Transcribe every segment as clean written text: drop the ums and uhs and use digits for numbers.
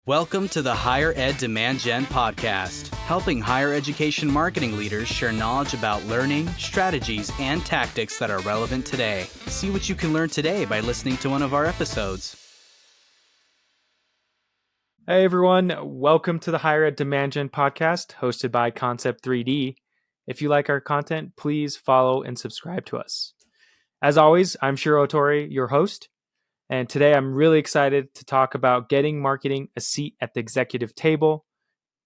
Welcome to the Higher Ed Demand Gen podcast, helping higher education marketing leaders share knowledge about learning, strategies, and tactics that are relevant today. See what you can learn today by listening to one of our episodes. Hey everyone, welcome to the Higher Ed Demand Gen podcast hosted by Concept 3D. If you like our content, please follow and subscribe to us. As always, I'm Shiro Otori, your host, and today I'm really excited to talk about getting marketing a seat at the executive table.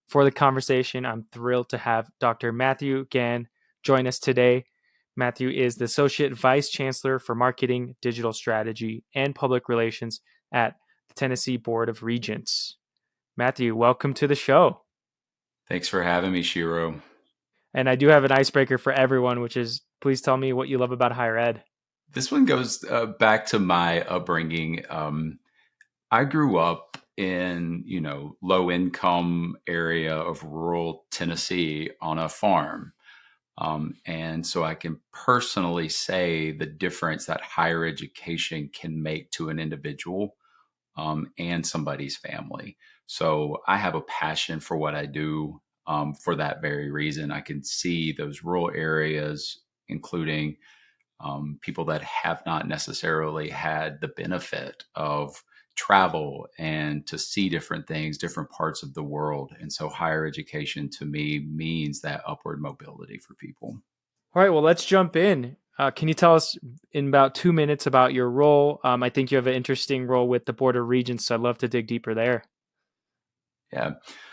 For the conversation, I'm thrilled to have Dr. Matthew Gann join us today. Matthew is the Associate Vice Chancellor for Marketing, Digital Strategy, and Public Relations at the Tennessee Board of Regents. Matthew, welcome to the show. Thanks for having me, Shiro. And I do have an icebreaker for everyone, which is please tell me what you love about higher ed. This one goes back to my upbringing. I grew up in, low income area of rural Tennessee on a farm. And so I can personally say the difference that higher education can make to an individual and somebody's family. So I have a passion for what I do for that very reason. I can see those rural areas, including people that have not necessarily had the benefit of travel and to see different things, different parts of the world. And so higher education to me means that upward mobility for people. All right, well, let's jump in. Can you tell us in about 2 minutes about your role? I think you have an interesting role with the Board of Regents, so I'd love to dig deeper there. Yeah.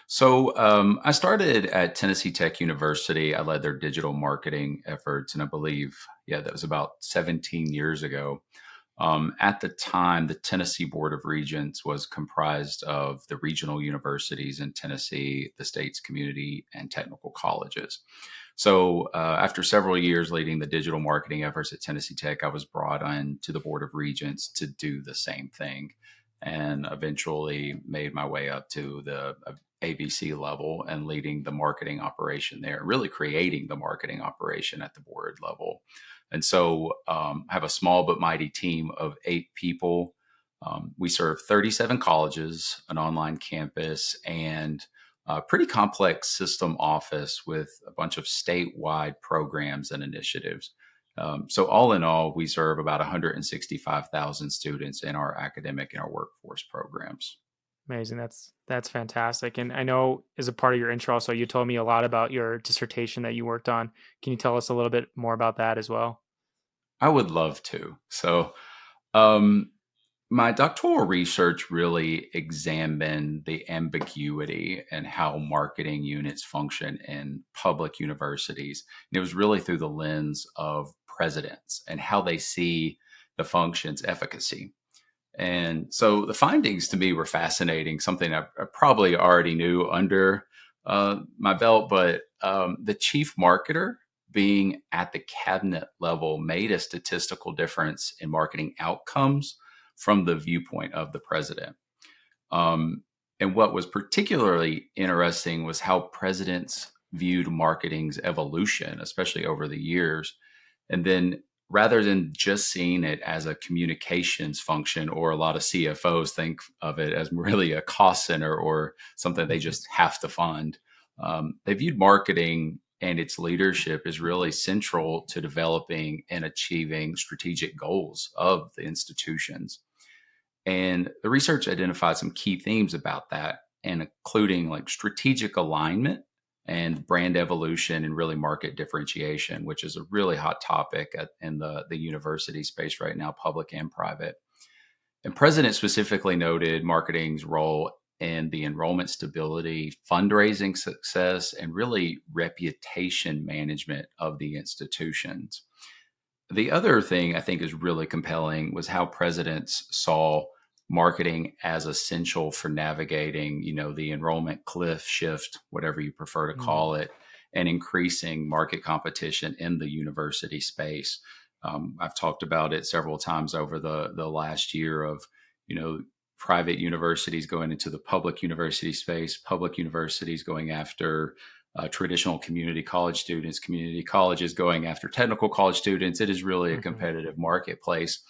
So I started at Tennessee Tech University. I led their digital marketing efforts, and I believe, that was about 17 years ago. At the time, the Tennessee Board of Regents was comprised of the regional universities in Tennessee, the state's community and technical colleges. So after several years leading the digital marketing efforts at Tennessee Tech, I was brought on to the Board of Regents to do the same thing, and eventually made my way up to the ABC level and leading the marketing operation there, really creating the marketing operation at the board level. And so I have a small but mighty team of 8 people. We serve 37 colleges, an online campus, and a pretty complex system office with a bunch of statewide programs and initiatives. So all in all, we serve about 165,000 students in our academic and our workforce programs. Amazing. That's fantastic. And I know as a part of your intro, also, you told me a lot about your dissertation that you worked on. Can you tell us a little bit more about that as well? I would love to. So my doctoral research really examined the ambiguity and how marketing units function in public universities. And it was really through the lens of presidents and how they see the function's efficacy. And so the findings to me were fascinating, something I probably already knew under my belt, but the chief marketer being at the cabinet level made a statistical difference in marketing outcomes from the viewpoint of the president. And what was particularly interesting was how presidents viewed marketing's evolution, especially over the years. And then rather than just seeing it as a communications function, or a lot of CFOs think of it as really a cost center or something they just have to fund, they viewed marketing and its leadership is really central to developing and achieving strategic goals of the institutions. And the research identified some key themes about that, and including like strategic alignment and brand evolution and really market differentiation, which is a really hot topic in the university space right now, public and private. And President specifically noted marketing's role in the enrollment stability, fundraising success, and really reputation management of the institutions. The other thing I think is really compelling was how presidents saw marketing as essential for navigating, the enrollment cliff shift, whatever you prefer to call it, and increasing market competition in the university space. I've talked about it several times over the last year of, private universities going into the public university space, public universities going after traditional community college students, community colleges going after technical college students. It is really a competitive marketplace.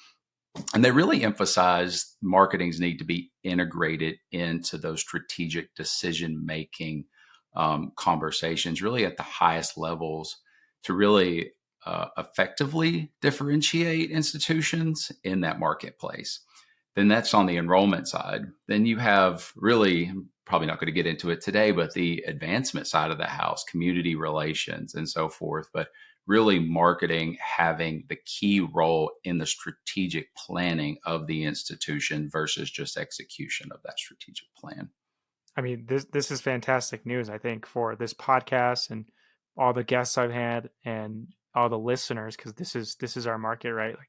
And they really emphasize marketing's need to be integrated into those strategic decision making conversations, really at the highest levels, to really effectively differentiate institutions in that marketplace. Then that's on the enrollment side. Then you have really, probably not going to get into it today, but the advancement side of the house, community relations and so forth. But really marketing having the key role in the strategic planning of the institution versus just execution of that strategic plan. I mean, this is fantastic news, I think, for this podcast and all the guests I've had and all the listeners, because this is our market, right? Like,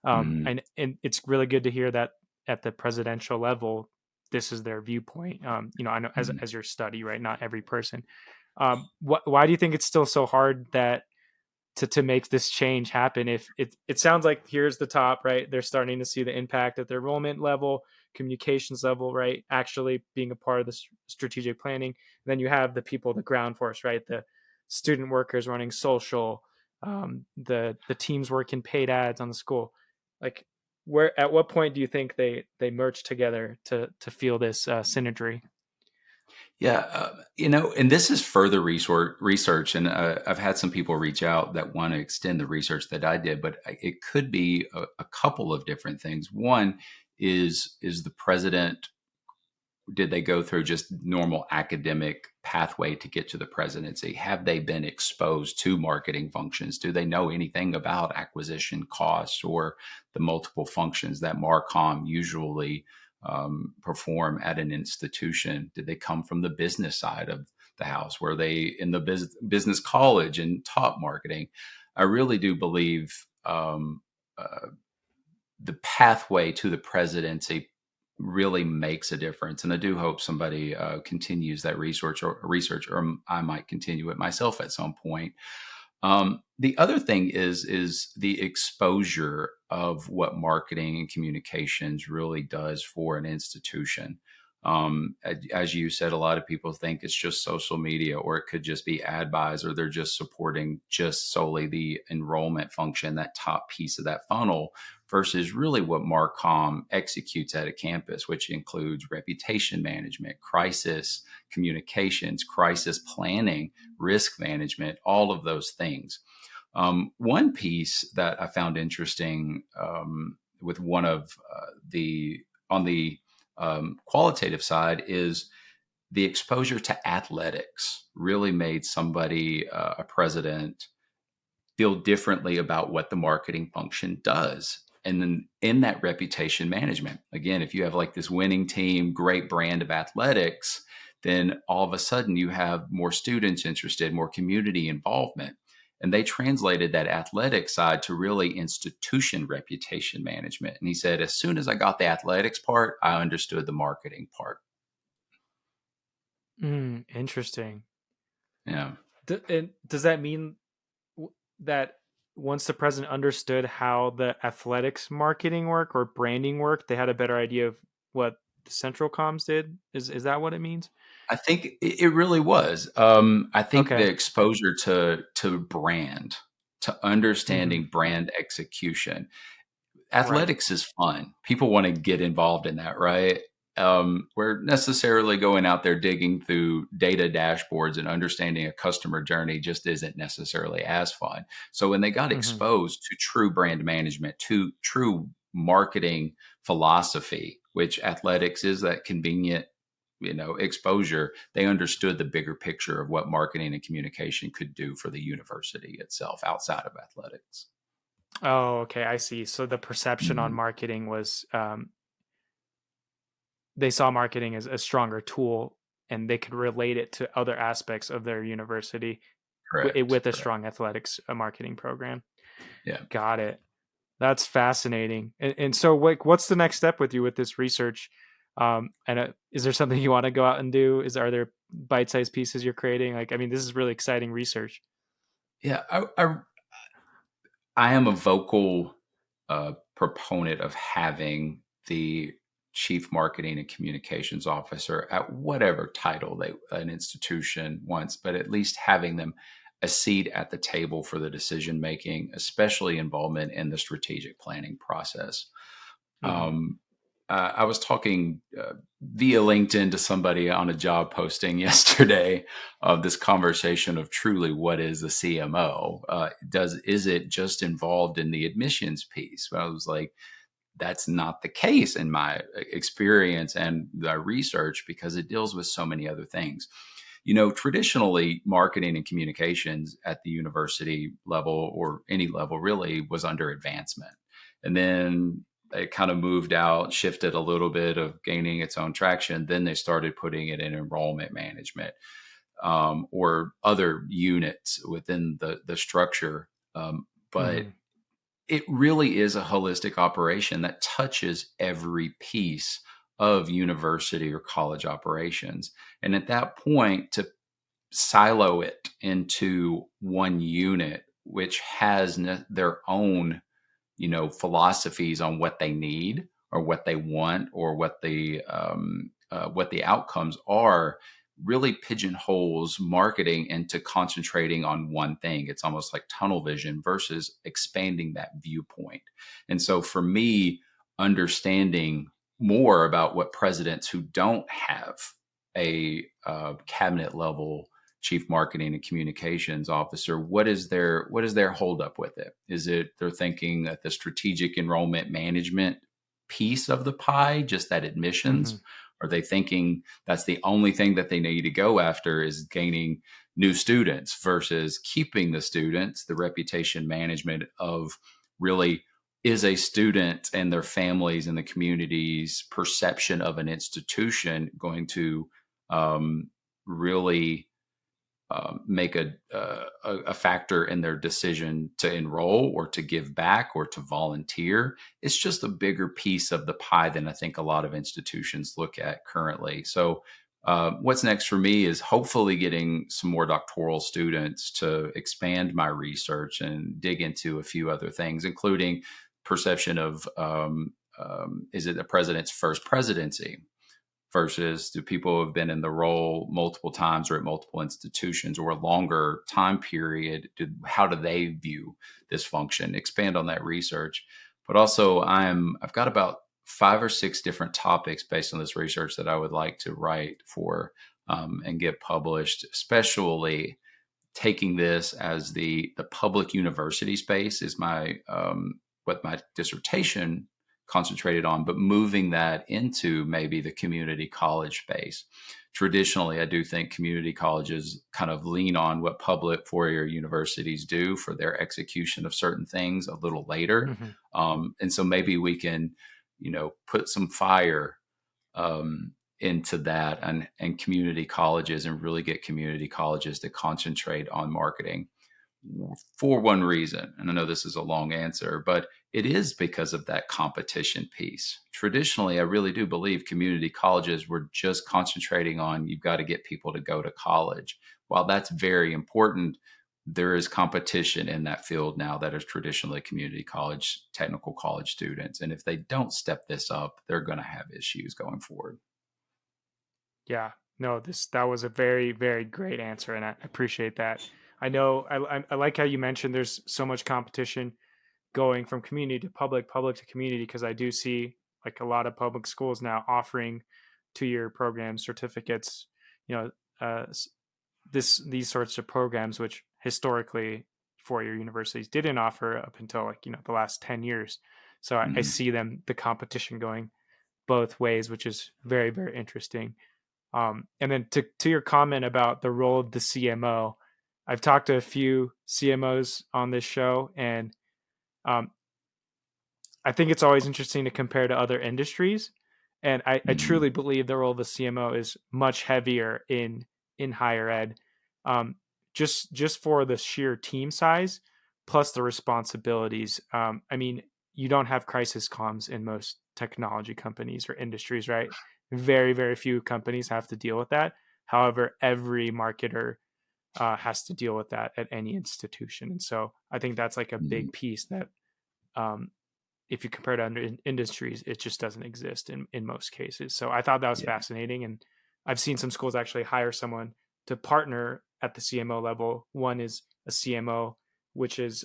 Mm, and it's really good to hear that at the presidential level, this is their viewpoint. I know mm. as your study, right? Not every person. Why do you think it's still so hard that to make this change happen? If it sounds like here's the top, right? They're starting to see the impact at their enrollment level, communications level, right? Actually being a part of the strategic planning. And then you have the people, the ground force, right? The student workers running social, the teams working paid ads on the school. Like, where at what point do you think they merge together to feel this synergy? Yeah, and this is further research, and I've had some people reach out that want to extend the research that I did, but it could be a couple of different things. One is the president, did they go through just normal academic pathway to get to the presidency? Have they been exposed to marketing functions? Do they know anything about acquisition costs or the multiple functions that Marcom usually perform at an institution? Did they come from the business side of the house? Were they in the business college and taught marketing? I really do believe uh, the pathway to the presidency really makes a difference. And I do hope somebody continues that research, or I might continue it myself at some point. The other thing is the exposure of what marketing and communications really does for an institution. As you said, a lot of people think it's just social media, or it could just be ad buys, or they're just supporting just solely the enrollment function, that top piece of that funnel, versus really what Marcom executes at a campus, which includes reputation management, crisis communications, crisis planning, risk management, all of those things. One piece that I found interesting with one of on the qualitative side is the exposure to athletics really made somebody, a president, feel differently about what the marketing function does. And then in that reputation management, again, if you have like this winning team, great brand of athletics, then all of a sudden you have more students interested, more community involvement. And they translated that athletic side to really institution reputation management. And he said, as soon as I got the athletics part, I understood the marketing part. Interesting. Yeah. And does that mean that once the president understood how the athletics marketing work or branding worked, they had a better idea of what the central comms did? Is that what it means? I think it really was. I think the Okay. exposure to brand, to Hmm. understanding brand execution. Right. Athletics is fun. People want to get involved in that, right? Where necessarily going out there digging through data dashboards and understanding a customer journey just isn't necessarily as fun. So when they got Hmm. exposed to true brand management, to true marketing philosophy, which athletics is that convenient, exposure, they understood the bigger picture of what marketing and communication could do for the university itself outside of athletics. Oh, okay. I see. So the perception on Mhm. marketing was they saw marketing as a stronger tool, and they could relate it to other aspects of their university Correct. with a Correct. strong athletics marketing program. Yeah. Got it. That's fascinating. And so, like, what's the next step with you with this research? And is there something you want to go out and do? Are there bite-sized pieces you're creating? Like, I mean, this is really exciting research. Yeah. I am a vocal proponent of having the chief marketing and communications officer at whatever title an institution wants, but at least having them a seat at the table for the decision making, especially involvement in the strategic planning process. Mm-hmm. I was talking via LinkedIn to somebody on a job posting yesterday of this conversation of truly what is a CMO? Is it just involved in the admissions piece? But I was like, that's not the case in my experience and the research because it deals with so many other things. Traditionally, marketing and communications at the university level or any level really was under advancement. And then it kind of moved out, shifted a little bit of gaining its own traction. Then they started putting it in enrollment management or other units within the structure. But Mm-hmm. it really is a holistic operation that touches every piece of university or college operations. And at that point, to silo it into one unit, which has their own, philosophies on what they need or what they want or what the outcomes are, really pigeonholes marketing into concentrating on one thing. It's almost like tunnel vision versus expanding that viewpoint. And so for me, understanding more about what presidents who don't have a cabinet level chief marketing and communications officer, what is their holdup with it? Is it they're thinking that the strategic enrollment management piece of the pie, just that Mm-hmm. admissions? Are they thinking that's the only thing that they need to go after is gaining new students versus keeping the students, the reputation management of really is a student and their families and the community's perception of an institution going to really make a factor in their decision to enroll or to give back or to volunteer. It's just a bigger piece of the pie than I think a lot of institutions look at currently. So, what's next for me is hopefully getting some more doctoral students to expand my research and dig into a few other things, including perception of is it the president's first presidency? Versus do people who have been in the role multiple times or at multiple institutions or a longer time period, how do they view this function? Expand on that research. But also I've got about 5 or 6 different topics based on this research that I would like to write for and get published, especially taking this as the public university space is my what my dissertation concentrated on, but moving that into maybe the community college space. Traditionally, I do think community colleges kind of lean on what public four-year universities do for their execution of certain things a little later. Mm-hmm. And so maybe we can, put some fire into that and community colleges and really get community colleges to concentrate on marketing for one reason. And I know this is a long answer, but it is because of that competition piece. Traditionally, I really do believe community colleges were just concentrating on you've got to get people to go to college. While that's very important, there is competition in that field now that is traditionally community college, technical college students. And if they don't step this up, they're going to have issues going forward. Yeah, no, that was a very, very great answer, and I appreciate that. I know I like how you mentioned there's so much competition going from community to public, public to community, because I do see like a lot of public schools now offering 2-year programs, certificates, you know, these sorts of programs, which historically 4-year universities didn't offer up until like the last 10 years. So I Mhm. see the competition going both ways, which is very, very interesting. And then to your comment about the role of the CMO, I've talked to a few CMOs on this show, and um, I think it's always interesting to compare to other industries. And I truly Mhm. believe the role of the CMO is much heavier in higher ed, um, just for the sheer team size plus the responsibilities. I mean, you don't have crisis comms in most technology companies or industries, right? Very, very few companies have to deal with that. However, every marketer has to deal with that at any institution, and so I think that's like a Mhm. big piece that um, if you compare to other industries, it just doesn't exist in most cases. So I thought that was Yeah. fascinating. And I've seen some schools actually hire someone to partner at the CMO level. One is a CMO, which is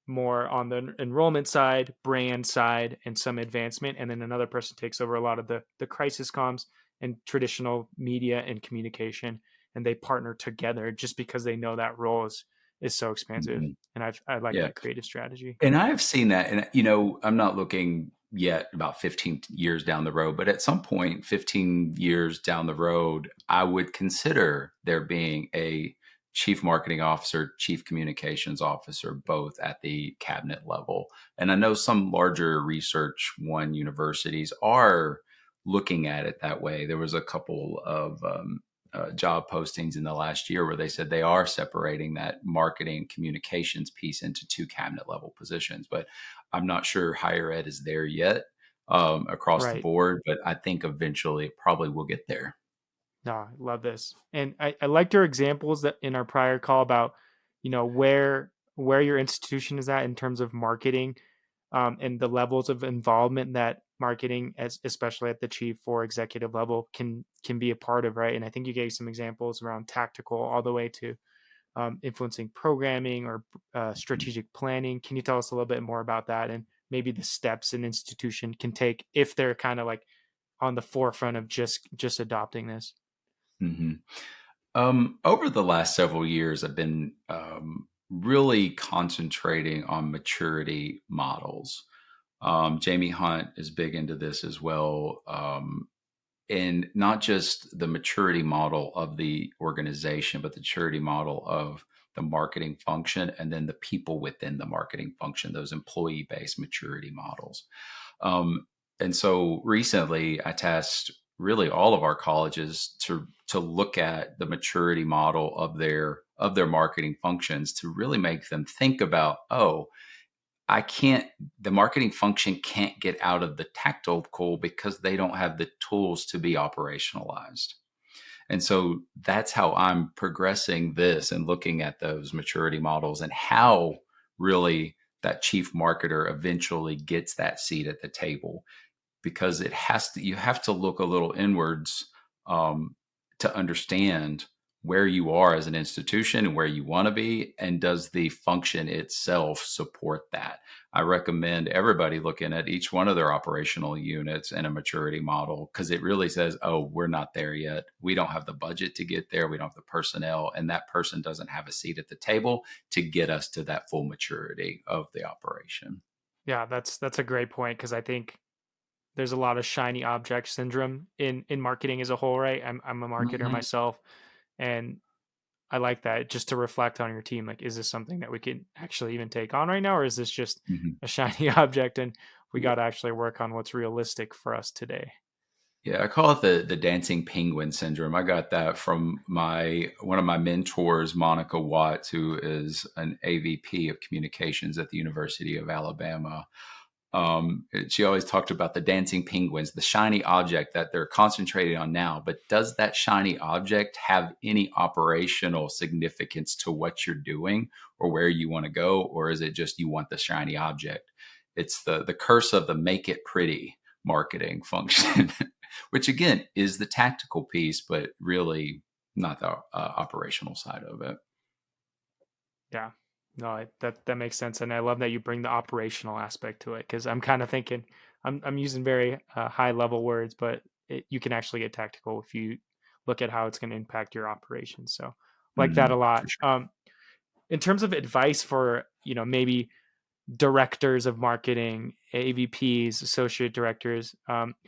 more on the enrollment side, brand side, and some advancement. And then another person takes over a lot of the crisis comms and traditional media and communication. And they partner together just because they know that role is so expansive. Mhm. And I like Yeah. that creative strategy. And I've seen that. And, I'm not looking yet about 15 years down the road, but at some point, 15 years down the road, I would consider there being a chief marketing officer, chief communications officer, both at the cabinet level. And I know some larger research one universities are looking at it that way. There was a couple of job postings in the last year where they said they are separating that marketing communications piece into two cabinet level positions. But I'm not sure higher ed is there yet across the Right. board, but I think eventually it probably will get there. No, I love this. And I liked your examples that in our prior call about, where your institution is at in terms of marketing, and the levels of involvement that marketing, as especially at the chief or executive level, can be a part of, right? And I think you gave some examples around tactical all the way to influencing programming or strategic planning. Can you tell us a little bit more about that and maybe the steps an institution can take if they're kind of like on the forefront of just adopting this? Hmm. Over the last several years, I've been really concentrating on maturity models. Jamie Hunt is big into this as well. And not just the maturity model of the organization, but the maturity model of the marketing function and then the people within the marketing function, those employee based maturity models. Um, and so recently I tasked really all of our colleges to look at the maturity model of their marketing functions to really make them think about, oh, I can't, the marketing function can't get out of the tactical because they don't have the tools to be operationalized. And so that's how I'm progressing this and looking at those maturity models and how really that chief marketer eventually gets that seat at the table, because you have to look a little inwards um, to understand where you are as an institution and where you want to be, and does the function itself support that. I recommend everybody looking at each one of their operational units in a maturity model, because it really says, oh, we're not there yet, we don't have the budget to get there, we don't have the personnel, and that person doesn't have a seat at the table to get us to that full maturity of the operation. Yeah, that's a great point because I think there's a lot of shiny object syndrome in marketing as a whole, right? I'm a marketer Mhm. myself, and I like that just to reflect on your team. Like, is this something that we can actually even take on right now, or is this just Mhm. a shiny object and we got to actually work on what's realistic for us today? Yeah, I call it the dancing penguin syndrome. I got that from my one of my mentors, Monica Watts, who is an AVP of communications at the University of Alabama. She always talked about the dancing penguins, the shiny object that they're concentrating on now. But does that shiny object have any operational significance to what you're doing or where you want to go? Or is it just you want the shiny object? It's the curse of the make it pretty marketing function, which again is the tactical piece, but really not the operational side of it. Yeah, no, that makes sense, and I love that you bring the operational aspect to it because I'm kind of thinking I'm using very high level words, but you can actually get tactical if you look at how it's going to impact your operations. So like that a For lot. sure. In terms of advice for maybe directors of marketing, AVPs, associate directors,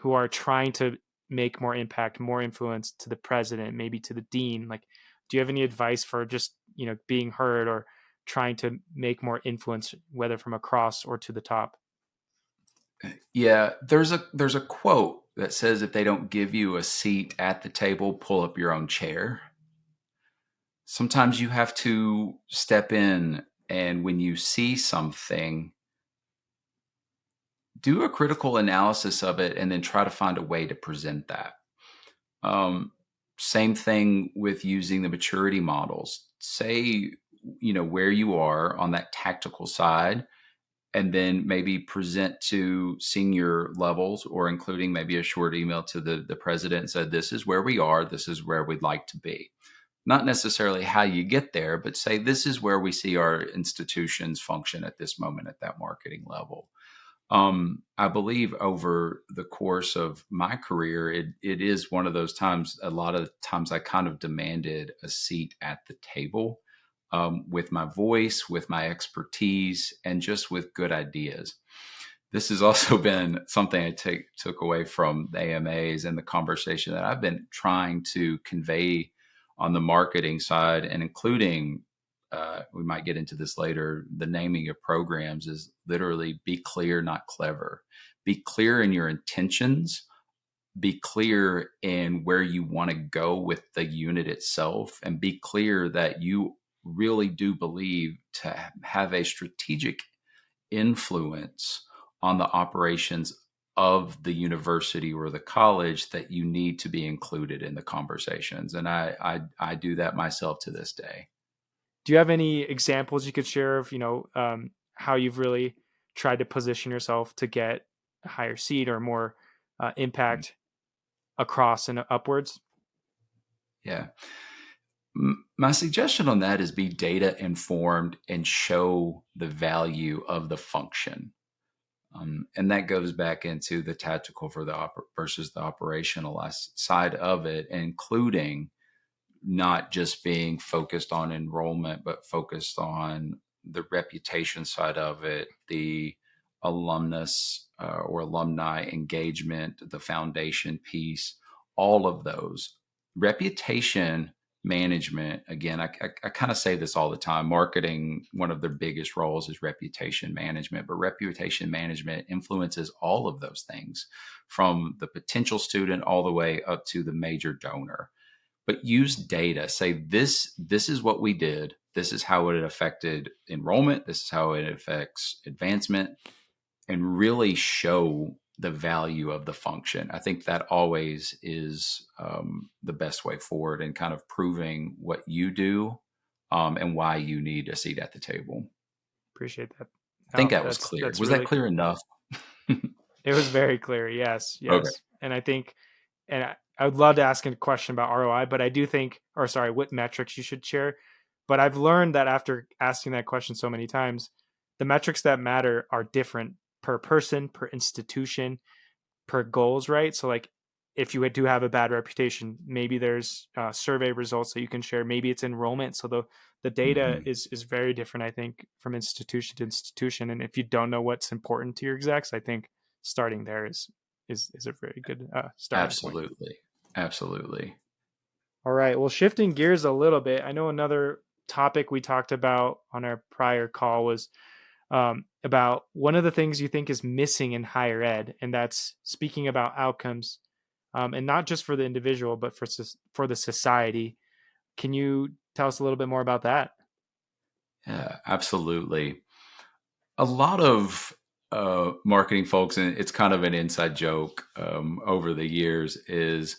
who are trying to make more impact, more influence to the president, maybe to the dean. Like, do you have any advice for just being heard or trying to make more influence, whether from across or to the top? Yeah, there's a quote that says if they don't give you a seat at the table, pull up your own chair. Sometimes you have to step in, and when you see something, do a critical analysis of it and then try to find a way to present that. Um, Same thing with using the maturity models. Say, where you are on that tactical side, and then maybe present to senior levels, or including maybe a short email to the president and said, this is where we are, this is where we'd like to be. not necessarily how you get there, but say, this is where we see our institutions function at this moment at that marketing level. I believe over the course of my career, it is one of those times, a lot of times I kind of demanded a seat at the table, with my voice, with my expertise, and just with good ideas. This has also been something I took away from the AMAs and the conversation that I've been trying to convey on the marketing side, and including, we might get into this later, the naming of programs is literally be clear, not clever. Be clear in your intentions, be clear in where you want to go with the unit itself, and be clear that you really do believe to have a strategic influence on the operations of the university or the college, that you need to be included in the conversations. And I do that myself to this day. Do you have any examples you could share of, how you've really tried to position yourself to get a higher seat or more impact across and upwards? Yeah. My suggestion on that is be data informed and show the value of the function. And that goes back into the tactical for the versus the operational side of it, including not just being focused on enrollment, but focused on the reputation side of it, the alumnus or alumni engagement, the foundation piece, all of those. Reputation management, again, I kind of say this all the time. Marketing, one of their biggest roles is reputation management, but reputation management influences all of those things, from the potential student all the way up to the major donor. But use data. Say, this is what we did. This is how it affected enrollment. This is how it affects advancement, and really show the value of the function. I think that always is the best way forward, in kind of proving what you do, and why you need a seat at the table. Appreciate that. I think that was clear. Was that clear enough? It was very clear. Yes. Okay. And I think, I would love to ask a question about ROI, but I do think, or sorry, what metrics you should share. But I've learned that after asking that question so many times, the metrics that matter are different per person, per institution, per goals, right? So like, if you do have a bad reputation, maybe there's survey results that you can share. Maybe it's enrollment. So the data is very different, I think, from institution to institution. And if you don't know what's important to your execs, I think starting there is a very good starting point. Absolutely. All right. Well, shifting gears a little bit, I know another topic we talked about on our prior call was about one of the things you think is missing in higher ed, and that's speaking about outcomes, and not just for the individual, but for the society. Can you tell us a little bit more about that? Yeah, absolutely. A lot of marketing folks, and it's kind of an inside joke over the years, is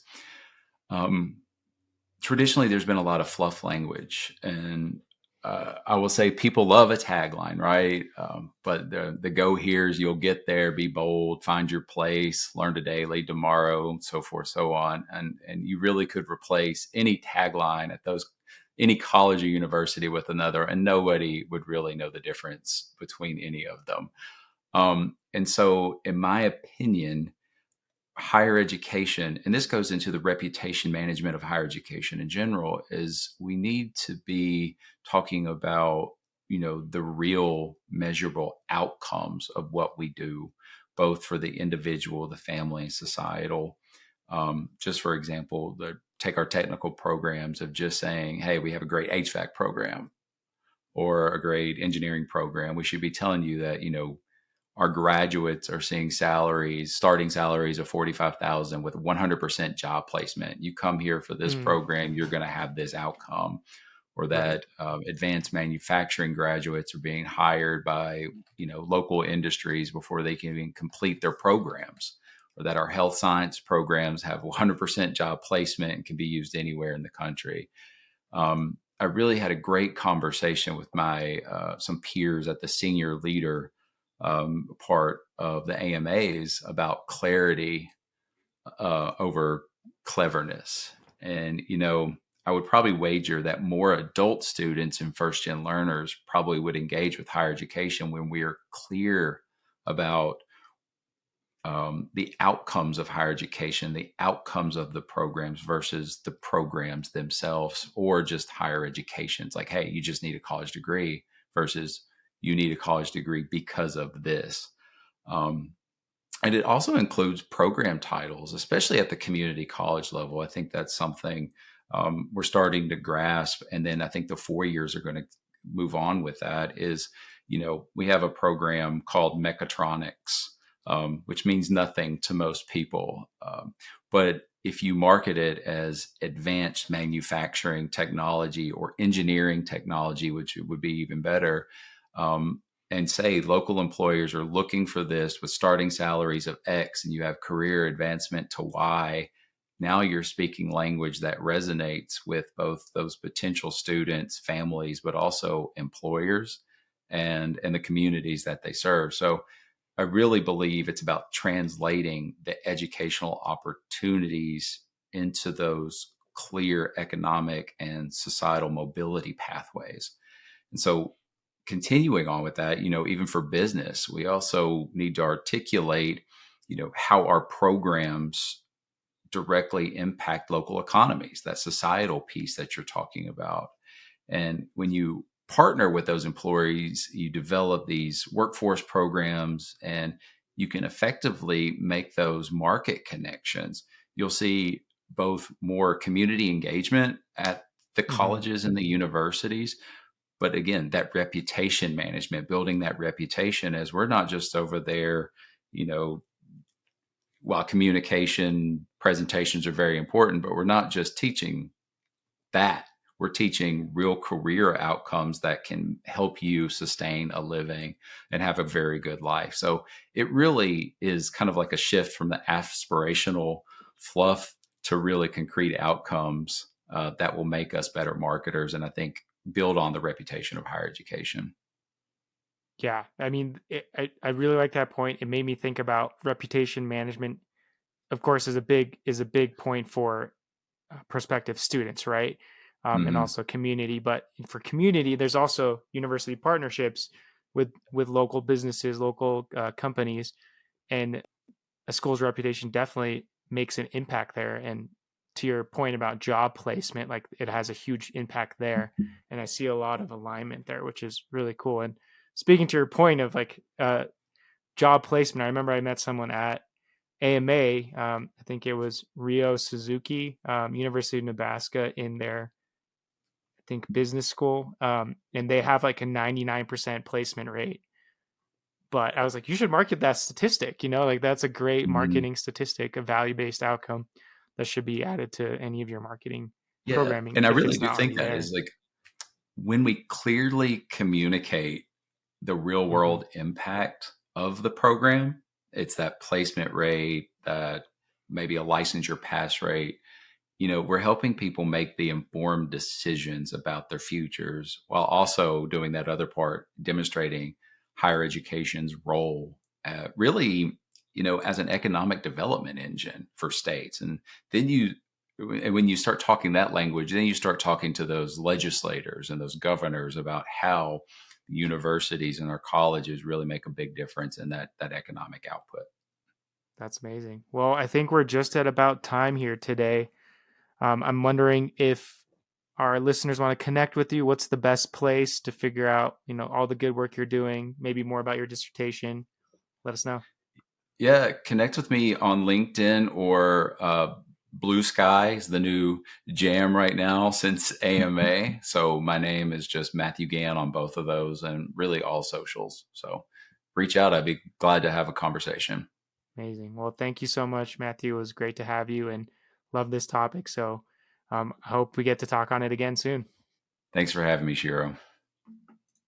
traditionally there's been a lot of fluff language, and I will say people love a tagline, right? But the go here's, you'll get there, be bold, find your place, learn today, lead tomorrow, so forth, so on. And you really could replace any tagline at any college or university with another, and nobody would really know the difference between any of them. And so, in my opinion, higher education, and this goes into the reputation management of higher education in general, is we need to be talking about, the real measurable outcomes of what we do, both for the individual, the family, and societal. Just for example, take our technical programs of just saying, hey, we have a great HVAC program or a great engineering program. We should be telling you that, our graduates are seeing starting salaries of $45,000 with 100% job placement. You come here for this program, you're going to have this outcome. Or that advanced manufacturing graduates are being hired by, local industries before they can even complete their programs. Or that our health science programs have 100% job placement and can be used anywhere in the country. I really had a great conversation with my some peers at the senior leader part of the AMAs about clarity over cleverness. And, I would probably wager that more adult students and first gen learners probably would engage with higher education when we are clear about the outcomes of higher education, the outcomes of the programs versus the programs themselves, or just higher education. It's like, hey, you just need a college degree versus you need a college degree because of this. Um, and it also includes program titles, especially at the community college level. I think that's something we're starting to grasp. And then I think the 4 years are going to move on with that is, we have a program called mechatronics, which means nothing to most people. But if you market it as advanced manufacturing technology or engineering technology, which would be even better, and say local employers are looking for this with starting salaries of X and you have career advancement to Y, now you're speaking language that resonates with both those potential students, families, but also employers and the communities that they serve. So I really believe it's about translating the educational opportunities into those clear economic and societal mobility pathways. And so continuing on with that, even for business, we also need to articulate, how our programs directly impact local economies, that societal piece that you're talking about. And when you partner with those employees, you develop these workforce programs and you can effectively make those market connections. You'll see both more community engagement at the colleges and the universities, but again, that reputation management, building that reputation, as we're not just over there, while communication presentations are very important, but we're not just teaching that. We're teaching real career outcomes that can help you sustain a living and have a very good life. So it really is kind of like a shift from the aspirational fluff to really concrete outcomes that will make us better marketers. And I think build on the reputation of higher education. Yeah, I mean, I really like that point. It made me think about reputation management. Of course, is a big point for prospective students, right? And Hmm. also community. But for community, there's also university partnerships with local businesses, local companies, and a school's reputation definitely makes an impact there. And to your point about job placement, like it has a huge impact there. And I see a lot of alignment there, which is really cool. And speaking to your point of like job placement, I remember I met someone at AMA. I think it was Rio Suzuki, University of Nebraska, in their I think business school, and they have like a 99% placement rate. But I was like, you should market that statistic. Like that's a great Hmm. marketing statistic, a value-based outcome that should be added to any of your marketing Yeah. programming And I if really it's do not think already that is there. like when we clearly communicate the real Hmm. world impact of the program, it's that placement rate, that maybe a licensure pass rate. We're helping people make the informed decisions about their futures while also doing that other part, demonstrating higher education's role, really, as an economic development engine for states. And then when you start talking that language, then you start talking to those legislators and those governors about how universities and our colleges really make a big difference in that economic output. That's amazing. Well, I think we're just at about time here today. I'm wondering if our listeners want to connect with you. What's the best place to figure out, all the good work you're doing, maybe more about your dissertation? Let us know. Yeah, connect with me on LinkedIn or Blue Sky is the new jam right now since AMA. So my name is just Matthew Gann on both of those and really all socials. So reach out. I'd be glad to have a conversation. Amazing. Well, thank you so much, Matthew. It was great to have you and love this topic. So I hope we get to talk on it again soon. Thanks for having me, Shiro.